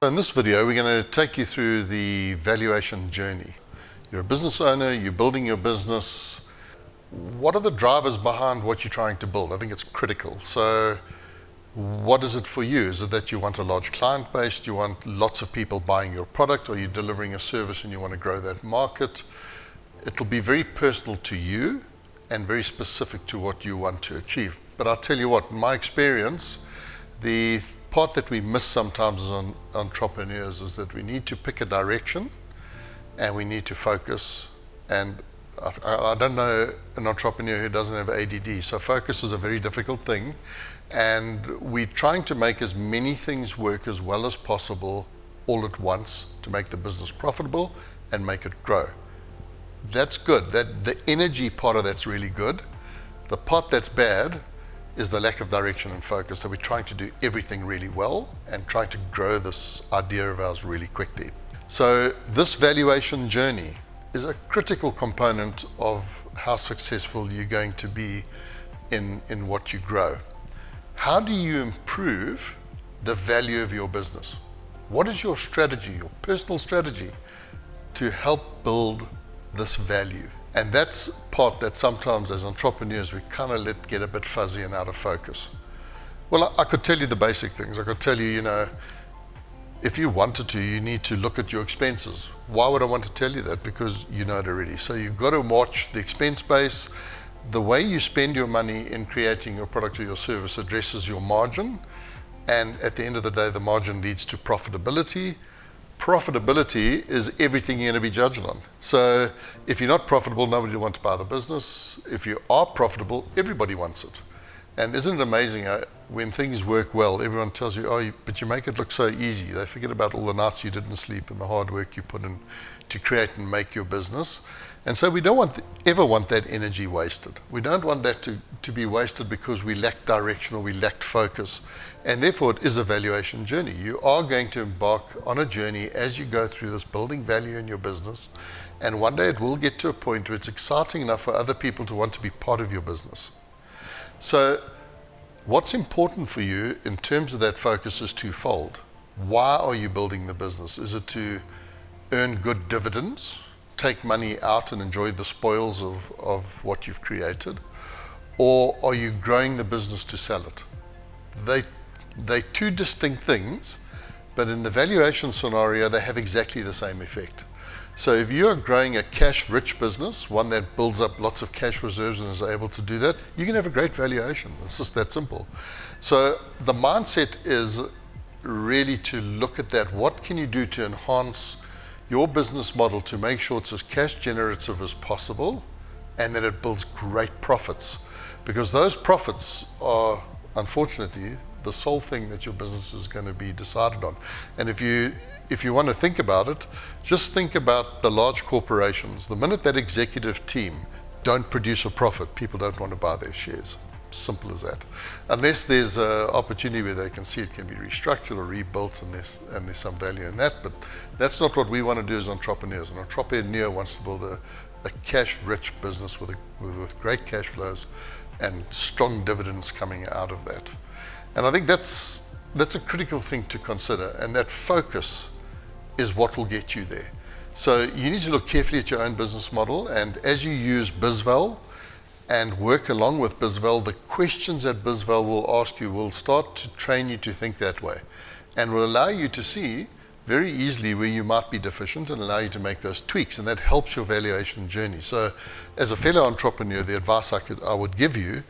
In this video, we're going to take you through the valuation journey. You're a business owner, you're building your business. What are the drivers behind what you're trying to build? I think it's critical. So what is it for you? Is it that you want a large client base? Do you want lots of people buying your product? Or are you delivering a service and you want to grow that market? It'll be very personal to you and very specific to what you want to achieve. But I'll tell you what, in my experience, the part that we miss sometimes as entrepreneurs is that we need to pick a direction and we need to focus. And I don't know an entrepreneur who doesn't have ADD, so focus is a very difficult thing. And we're trying to make as many things work as well as possible all at once to make the business profitable and make it grow. That's good. The energy part of that's really good. The part that's bad is the lack of direction and focus. So we're trying to do everything really well and trying to grow this idea of ours really quickly. So this valuation journey is a critical component of how successful you're going to be in what you grow. How do you improve the value of your business? What is your strategy, your personal strategy to help build this value? And that's part that sometimes as entrepreneurs we kind of let get a bit fuzzy and out of focus. Well, I could tell you the basic things. I could tell you, if you wanted to, you need to look at your expenses. Why would I want to tell you that? Because you know it already. So you've got to watch the expense base. The way you spend your money in creating your product or your service addresses your margin. And at the end of the day, the margin leads to profitability. Profitability is everything you're going to be judged on. So if you're not profitable, nobody will want to buy the business. If you are profitable, everybody wants it. And isn't it amazing when things work well, everyone tells you, oh, but you make it look so easy. They forget about all the nights you didn't sleep and the hard work you put in to create and make your business. And so we don't ever want that energy wasted. We don't want that to be wasted because we lack direction or we lacked focus. And therefore it is a valuation journey. You are going to embark on a journey as you go through this building value in your business. And one day it will get to a point where it's exciting enough for other people to want to be part of your business. So what's important for you in terms of that focus is twofold. Why are you building the business? Is it to earn good dividends, take money out and enjoy the spoils of what you've created? Or are you growing the business to sell it? They're two distinct things, but in the valuation scenario, they have exactly the same effect. So if you are growing a cash-rich business, one that builds up lots of cash reserves and is able to do that, you can have a great valuation. It's just that simple. So the mindset is really to look at that. What can you do to enhance your business model to make sure it's as cash generative as possible and that it builds great profits? Because those profits are, unfortunately, the sole thing that your business is going to be decided on. And if you want to think about it, just think about the large corporations. The minute that executive team don't produce a profit, people don't want to buy their shares. Simple as that. Unless there's an opportunity where they can see it can be restructured or rebuilt and there's some value in that. But that's not what we want to do as entrepreneurs. An entrepreneur wants to build a cash-rich business with great cash flows and strong dividends coming out of that. And I think that's a critical thing to consider, and that focus is what will get you there. So you need to look carefully at your own business model, and as you use BizVal and work along with BizVal, the questions that BizVal will ask you will start to train you to think that way and will allow you to see very easily where you might be deficient and allow you to make those tweaks, and that helps your valuation journey. So as a fellow entrepreneur, the advice I would give you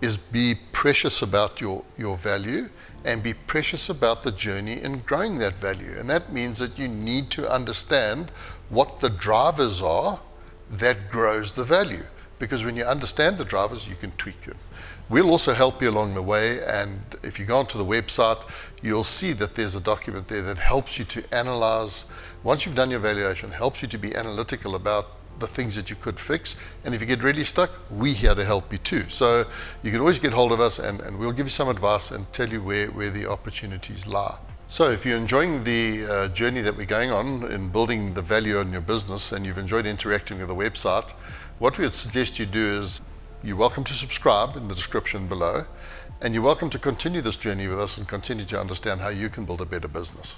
is be precious about your value and be precious about the journey in growing that value. And that means that you need to understand what the drivers are that grows the value. Because when you understand the drivers, you can tweak them. We'll also help you along the way, and if you go onto the website, you'll see that there's a document there that helps you to analyze, once you've done your valuation, helps you to be analytical about the things that you could fix. And if you get really stuck, we're here to help you too. So you can always get hold of us and we'll give you some advice and tell you where the opportunities lie. So if you're enjoying the journey that we're going on in building the value in your business and you've enjoyed interacting with the website, what we would suggest you do is you're welcome to subscribe in the description below, and you're welcome to continue this journey with us and continue to understand how you can build a better business.